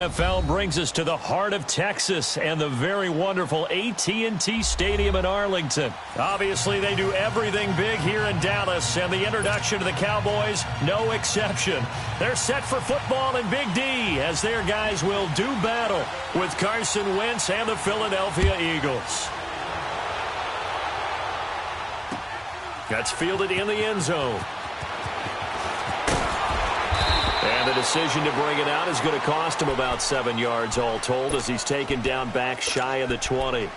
NFL brings us to the heart of Texas and the very wonderful AT&T Stadium in Arlington. Obviously, they do everything big here in Dallas, and the introduction to the Cowboys, no exception. They're set for football in Big D as their guys will do battle with Carson Wentz and the Philadelphia Eagles. That's fielded in the end zone. And the decision to bring it out is going to cost him about 7 yards all told as he's taken down back shy of the 20.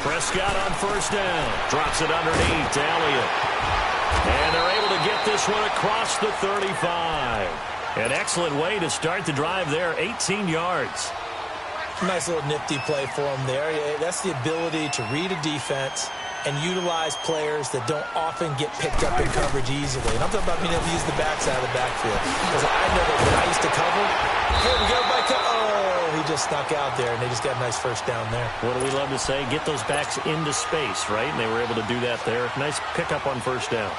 Prescott on first down. Drops it underneath to Elliott. And they're able to get this one across the 35. An excellent way to start the drive there, 18 yards. Nice little nifty play for him there. That's the ability to read a defense and utilize players that don't often get picked up in coverage easily. And I'm talking about being able to use the backside of the backfield. Because I know that when I used to cover, here we go, he just snuck out there, and they just got a nice first down there. What do we love to say? Get those backs into space, right? And they were able to do that there. Nice pickup on first down.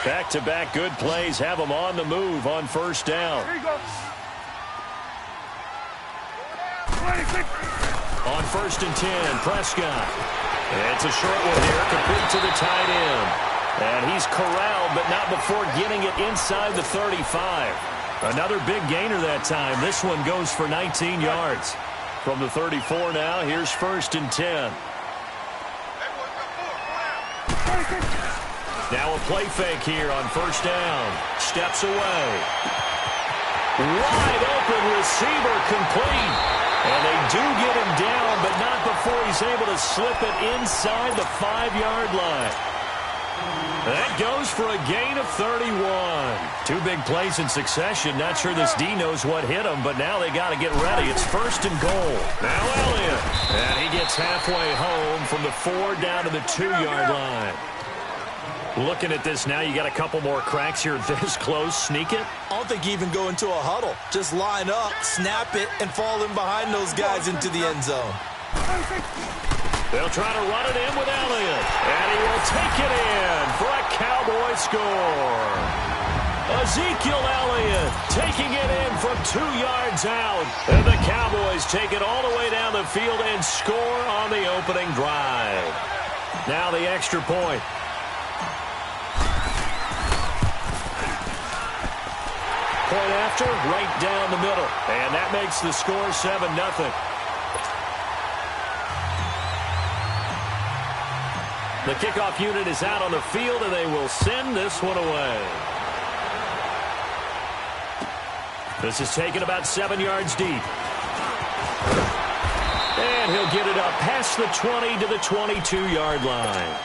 Back-to-back good plays have them on the move on first down. Here you go. On first and 10, Prescott. It's a short one here, complete to the tight end. And he's corralled, but not before getting it inside the 35. Another big gainer that time. This one goes for 19 yards. From the 34 now, here's first and 10. Now a play fake here on first down. Steps away. Wide open receiver complete. And they do get him down, but not before he's able to slip it inside the 5-yard line. That goes for a gain of 31. Two big plays in succession. Not sure this D knows what hit him, but now they got to get ready. It's first and goal. Now Elliott. And he gets halfway home from the 4 down to the 2-yard line. Looking at this now, you got a couple more cracks here this close. Sneak it? I don't think you even go into a huddle. Just line up, snap it, and fall in behind those guys into the end zone. They'll try to run it in with Elliott. And he will take it in for a Cowboy score. Ezekiel Elliott taking it in from 2 yards out. And the Cowboys take it all the way down the field and score on the opening drive. Now the extra point. Point after, right down the middle. And that makes the score 7-0. The kickoff unit is out on the field, and they will send this one away. This is taken about 7 yards deep. And he'll get it up past the 20 to the 22-yard line.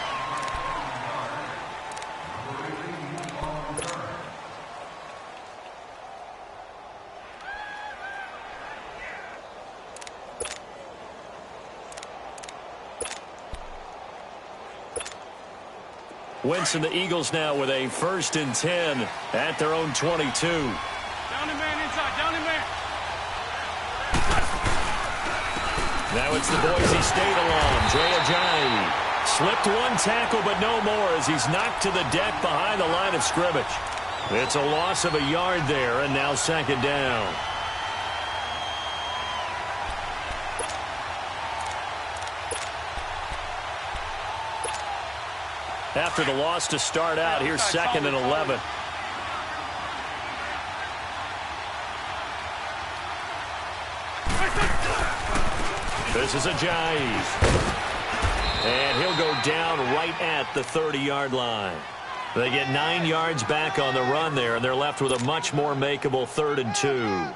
Wentz and the Eagles now with a first and 10 at their own 22. Down the man inside, down the man. Now it's the Boise State alum, Jay Ajayi. Slipped one tackle, but no more as he's knocked to the deck behind the line of scrimmage. It's a loss of a yard there, and now second down. After the loss to start out, here's second and 11. This is Ajayi. And he'll go down right at the 30-yard line. They get 9 yards back on the run there, and they're left with a much more makeable 3rd and 2.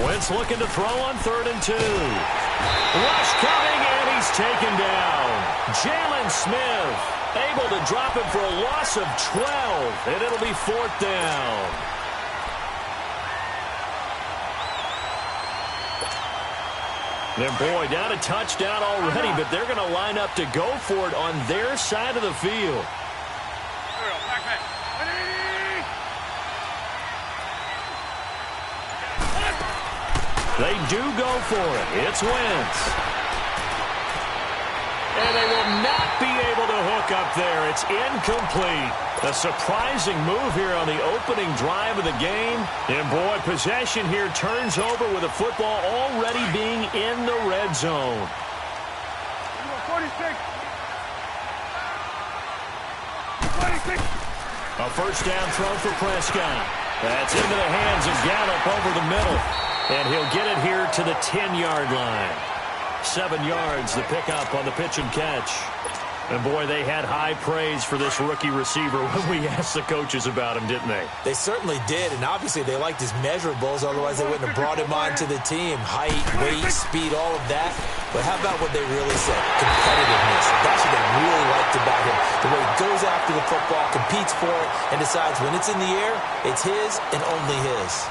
Wentz looking to throw on 3rd and 2. Rush coming, and he's taken down. Jalen Smith able to drop it for a loss of 12, and it'll be 4th down. And boy, down a touchdown already, but they're going to line up to go for it on their side of the field. They do go for it. It's Wentz. And they will not be able to hook up there. It's incomplete. A surprising move here on the opening drive of the game. And boy, possession here turns over with the football already being in the red zone. 46. A first down throw for Prescott. That's into the hands of Gallup over the middle. And he'll get it here to the 10-yard line. 7 yards, the pickup on the pitch and catch. And, boy, they had high praise for this rookie receiver when we asked the coaches about him, didn't they? They certainly did, and obviously they liked his measurables. Otherwise, they wouldn't have brought him on to the team. Height, weight, speed, all of that. But how about what they really said? Competitiveness. That's what they really liked about him. The way he goes after the football, competes for it, and decides when it's in the air, it's his and only his.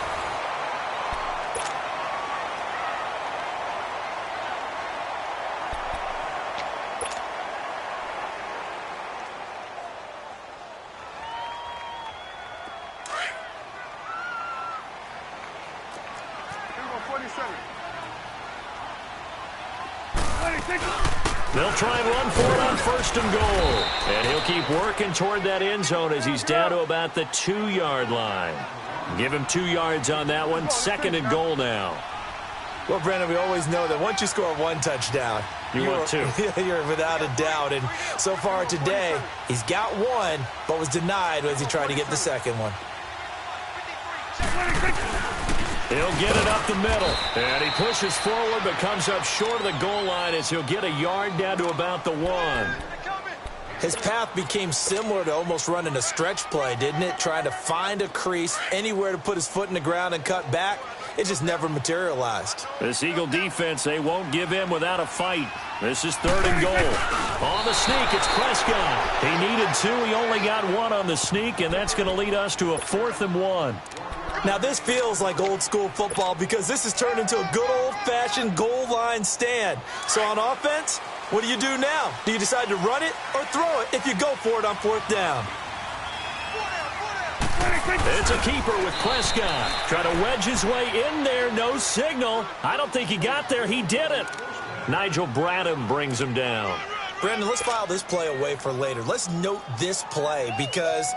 They'll try and run for it on 1st and goal. And he'll keep working toward that end zone as he's down to about the 2-yard line. Give him 2 yards on that one. 2nd and goal now. Well, Brandon, we always know that once you score 1 touchdown, you want 2. You're without a doubt. And so far today, he's got 1, but was denied as he tried to get the 2nd one. He'll get it up the middle. And he pushes forward but comes up short of the goal line as he'll get a yard down to about the 1. His path became similar to almost running a stretch play, didn't it? Trying to find a crease, anywhere to put his foot in the ground and cut back. It just never materialized. This Eagle defense, they won't give in without a fight. This is 3rd and goal. On the sneak, it's Prescott. He needed 2. He only got 1 on the sneak, and that's going to lead us to a 4th and 1. Now, this feels like old-school football because this has turned into a good old-fashioned goal line stand. So on offense, what do you do now? Do you decide to run it or throw it if you go for it on 4th down? It's a keeper with Prescott. Trying to wedge his way in there. No signal. I don't think he got there. He did it. Nigel Bradham brings him down. Brandon, let's file this play away for later. Let's note this play because,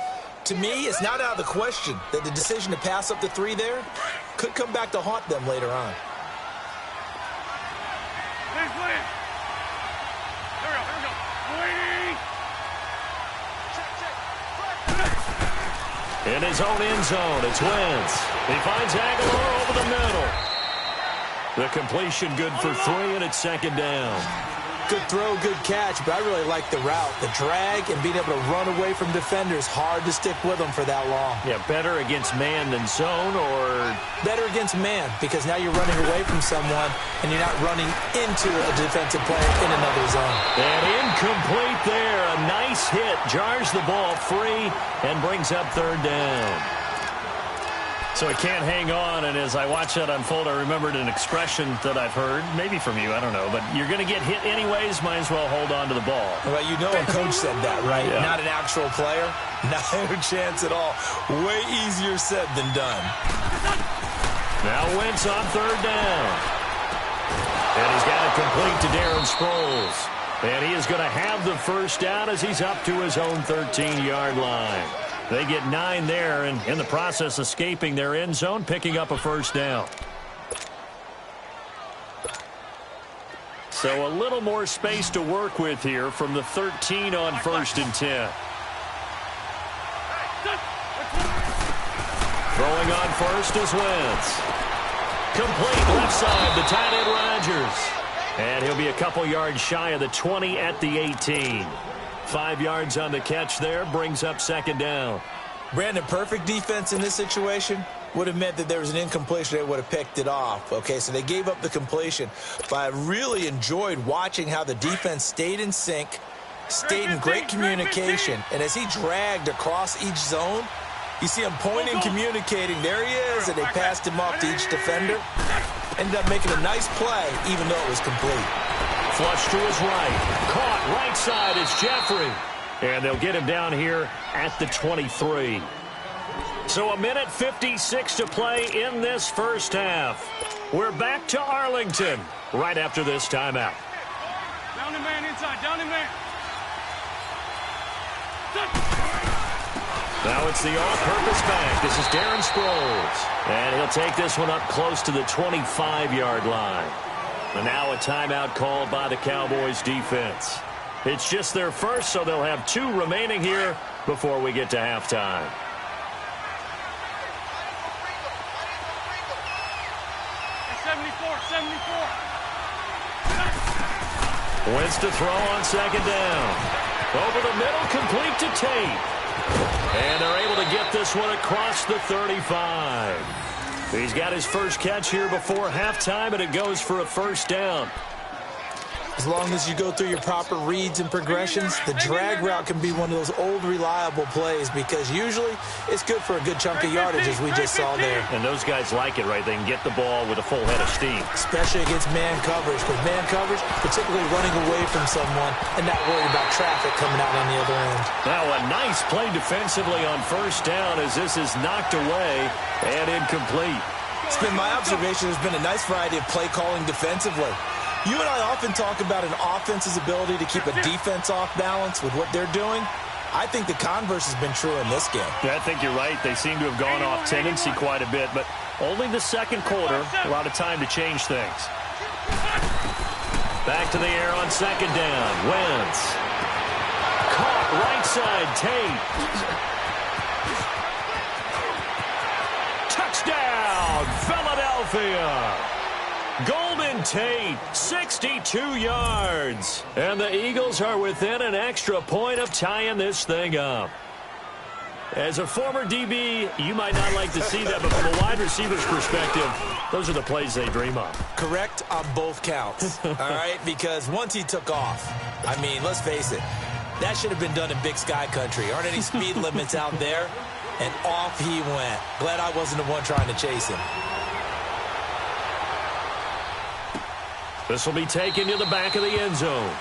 to me, it's not out of the question that the decision to pass up the 3 there could come back to haunt them later on. In his own end zone, it's Wentz. He finds Aguilar over the middle. The completion good for 3, and it's 2nd down. Good throw, good catch, but I really like the route. The drag and being able to run away from defenders, hard to stick with them for that long. Yeah, better against man than zone, or? Better against man, because now you're running away from someone and you're not running into a defensive player in another zone. And incomplete there. A nice hit. Jars the ball free and brings up 3rd down. So he can't hang on, and as I watch that unfold, I remembered an expression that I've heard, maybe from you, I don't know, but you're going to get hit anyways, might as well hold on to the ball. Well, you know a coach said that, right? Yeah. Not an actual player. No chance at all. Way easier said than done. Now Wentz on 3rd down. And he's got it complete to Darren Sproles. And he is going to have the first down as he's up to his own 13-yard line. They get 9 there, and in the process escaping their end zone, picking up a first down. So a little more space to work with here from the 13 on 1st and 10. Throwing on first is Wentz. Complete left side, the tight end Rodgers. And he'll be a couple yards shy of the 20 at the 18. 5 yards on the catch there, brings up 2nd down. Brandon, perfect defense in this situation would have meant that there was an incompletion. They would have picked it off. Okay, so they gave up the completion. But I really enjoyed watching how the defense stayed in sync, stayed in great communication. And as he dragged across each zone, you see him pointing, communicating. There he is, and they passed him off to each defender. Ended up making a nice play, even though it was complete. Flush to his right. Caught right side is Jeffrey. And they'll get him down here at the 23. So 1:56 to play in this first half. We're back to Arlington right after this timeout. Down the man inside, down the man. Now it's the all-purpose back. This is Darren Sproles. And he'll take this one up close to the 25-yard line. And now a timeout called by the Cowboys defense. It's just their first, so they'll have 2 remaining here before we get to halftime. Wentz to throw on 2nd down. Over the middle, complete to Tate. And they're able to get this one across the 35. He's got his first catch here before halftime, and it goes for a 1st down. As long as you go through your proper reads and progressions, the drag route can be one of those old reliable plays because usually it's good for a good chunk of yardage, as we just saw there. And those guys like it, right? They can get the ball with a full head of steam. Especially against man coverage, because man coverage, particularly running away from someone and not worried about traffic coming out on the other end. Now a nice play defensively on 1st down as this is knocked away and incomplete. It's been my observation there's been a nice variety of play calling defensively. You and I often talk about an offense's ability to keep a defense off balance with what they're doing. I think the converse has been true in this game. I think you're right. They seem to have gone off tendency quite a bit, but only the 2nd quarter, a lot of time to change things. Back to the air on 2nd down. Wentz. Caught right side, Tate. Touchdown, Philadelphia. Golden Tate, 62 yards. And the Eagles are within an extra point of tying this thing up. As a former DB, you might not like to see that, but from a wide receiver's perspective, those are the plays they dream of. Correct on both counts, all right? Because once he took off, I mean, let's face it, that should have been done in Big Sky Country. Aren't any speed limits out there? And off he went. Glad I wasn't the one trying to chase him. This will be taken to the back of the end zone.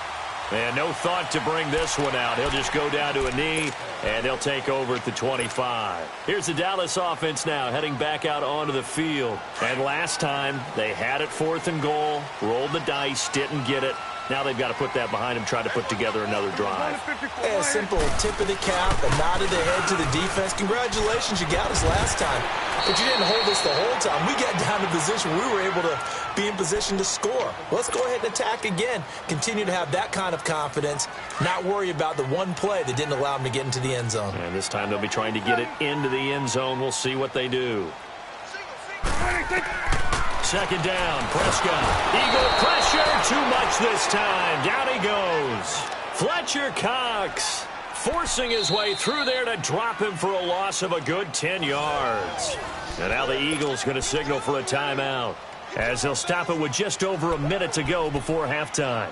And no thought to bring this one out. He'll just go down to a knee, and he'll take over at the 25. Here's the Dallas offense now, heading back out onto the field. And last time, they had it 4th and goal, rolled the dice, didn't get it. Now they've got to put that behind them, try to put together another drive. Yeah, simple tip of the cap, a nod of the head to the defense. Congratulations, you got us last time. But you didn't hold us the whole time. We got down to position. We were able to be in position to score. Let's go ahead and attack again. Continue to have that kind of confidence. Not worry about the one play that didn't allow them to get into the end zone. And this time they'll be trying to get it into the end zone. We'll see what they do. 2nd down, Prescott. Eagle pressure, too much this time. Down he goes. Fletcher Cox forcing his way through there to drop him for a loss of a good 10 yards. And now the Eagles going to signal for a timeout as they'll stop it with just over a minute to go before halftime.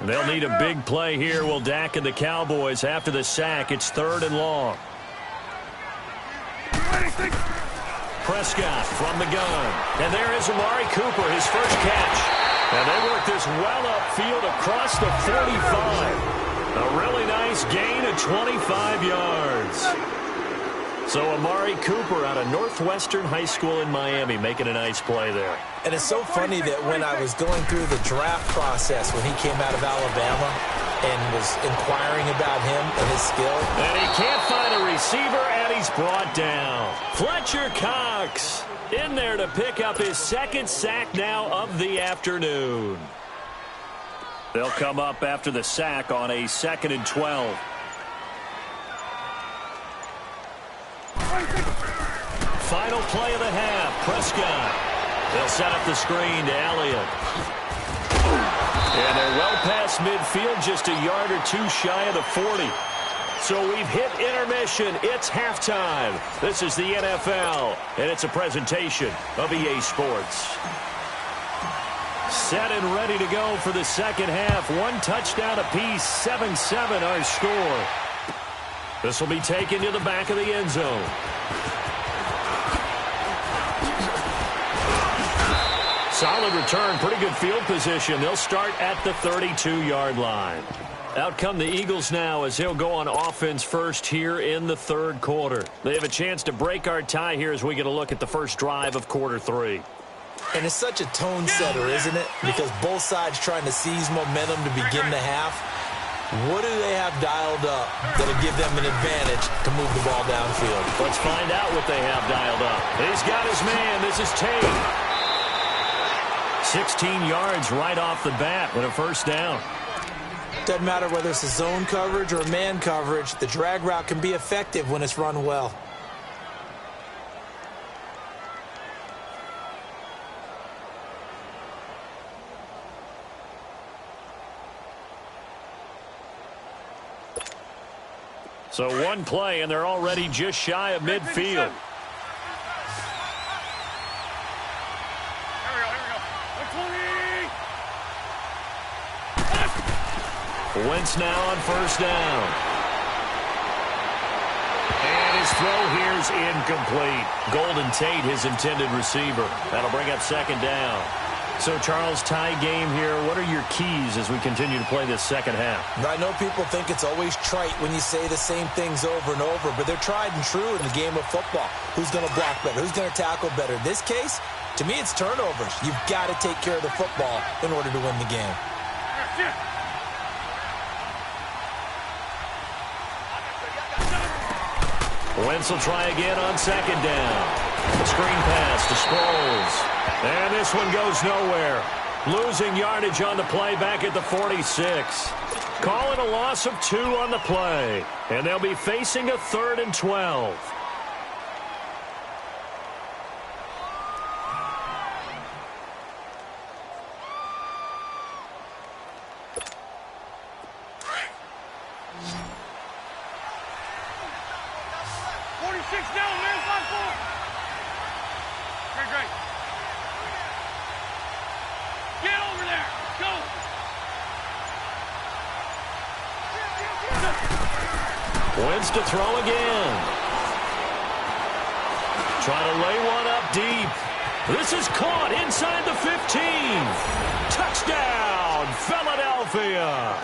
They'll need a big play here. Will Dak and the Cowboys after the sack. It's 3rd and long. Prescott from the gun. And there is Amari Cooper, his first catch. And they work this well upfield across the 45. A really nice gain of 25 yards. So Amari Cooper out of Northwestern High School in Miami making a nice play there. And it's so funny that when I was going through the draft process when he came out of Alabama and was inquiring about him and his skill. And he can't find a receiver, and he's brought down. Fletcher Cox in there to pick up his second sack now of the afternoon. They'll come up after the sack on a 2nd and 12. Final play of the half. Prescott. They'll set up the screen to Elliott. And they're well past midfield, just a yard or two shy of the 40. So we've hit intermission. It's halftime. This is the NFL, and it's a presentation of EA Sports. Set and ready to go for the second half. One touchdown apiece, 7-7 our score. This will be taken to the back of the end zone. Solid return, pretty good field position. They'll start at the 32-yard line. Out come the Eagles now as they'll go on offense first here in the third quarter. They have a chance to break our tie here as we get a look at the first drive of quarter 3. And it's such a tone setter, isn't it? Because both sides trying to seize momentum to begin the half. What do they have dialed up that'll give them an advantage to move the ball downfield? Let's find out what they have dialed up. He's got his man. This is Tate. 16 yards right off the bat and a first down. Doesn't matter whether it's a zone coverage or man coverage, the drag route can be effective when it's run well. So one play, and they're already just shy of midfield. Wentz now on first down. And his throw here is incomplete. Golden Tate, his intended receiver. That'll bring up second down. So, Charles, tie game here. What are your keys as we continue to play this second half? I know people think it's always trite when you say the same things over and over, but they're tried and true in the game of football. Who's going to block better? Who's going to tackle better? In this case, to me, it's turnovers. You've got to take care of the football in order to win the game. Wentz will try again on second down. Screen pass to Sproles. And this one goes nowhere. Losing yardage on the play back at the 46. Call it a loss of 2 on the play. And they'll be facing a 3rd and 12. Wentz to throw again. Try to lay one up deep. This is caught inside the 15. Touchdown, Philadelphia.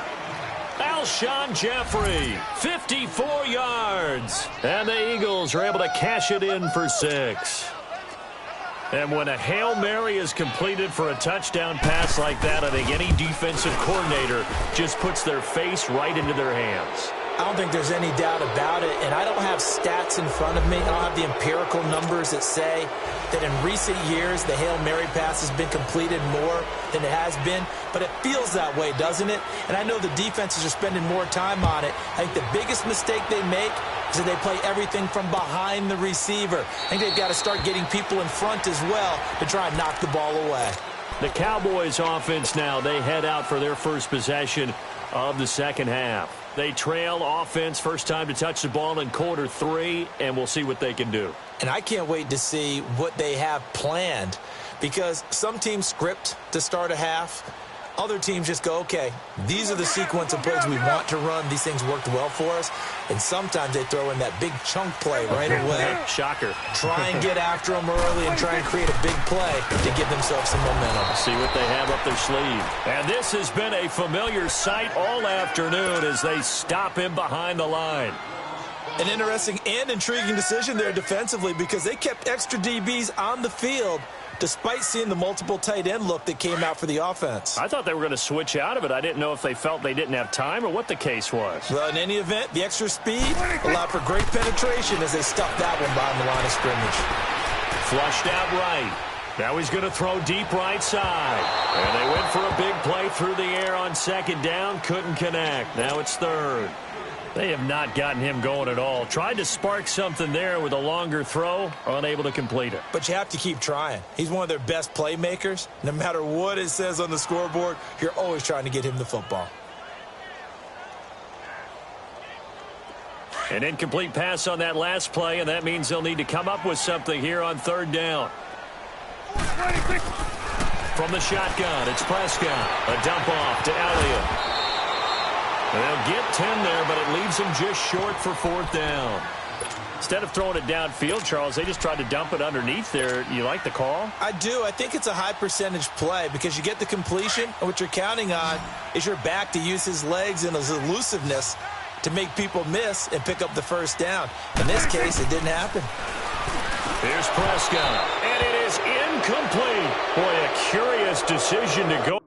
Alshon Jeffrey, 54 yards. And the Eagles are able to cash it in for 6. And when a Hail Mary is completed for a touchdown pass like that, I think any defensive coordinator just puts their face right into their hands. I don't think there's any doubt about it, and I don't have stats in front of me. I don't have the empirical numbers that say that in recent years the Hail Mary pass has been completed more than it has been, but it feels that way, doesn't it? And I know the defenses are spending more time on it. I think the biggest mistake they make is that they play everything from behind the receiver. I think they've got to start getting people in front as well to try and knock the ball away. The Cowboys offense now, they head out for their first possession of the second half. They trail offense, first time to touch the ball in quarter 3, and we'll see what they can do. And I can't wait to see what they have planned, because some teams script to start a half. Other teams just go, okay, these are the sequence of plays we want to run. These things worked well for us. And sometimes they throw in that big chunk play right away. Shocker. Try and get after them early and try and create a big play to give themselves some momentum. See what they have up their sleeve. And this has been a familiar sight all afternoon as they stop him behind the line. An interesting and intriguing decision there defensively because they kept extra DBs on the field despite seeing the multiple tight end look that came out for the offense. I thought they were going to switch out of it. I didn't know if they felt they didn't have time or what the case was. Well, in any event, the extra speed allowed for great penetration as they stuffed that one behind the line of scrimmage. Flushed out right. Now he's going to throw deep right side. And they went for a big play through the air on second down. Couldn't connect. Now it's third. They have not gotten him going at all. Tried to spark something there with a longer throw. Unable to complete it. But you have to keep trying. He's one of their best playmakers. No matter what it says on the scoreboard, you're always trying to get him the football. An incomplete pass on that last play, and that means they'll need to come up with something here on third down. From the shotgun, it's Prescott. A dump off to Elliott. They'll get 10 there, but it leaves them just short for fourth down. Instead of throwing it downfield, Charles, they just tried to dump it underneath there. You like the call? I do. I think it's a high percentage play because you get the completion, and what you're counting on is your back to use his legs and his elusiveness to make people miss and pick up the first down. In this case, it didn't happen. Here's Prescott, and it is incomplete. Boy, a curious decision to go.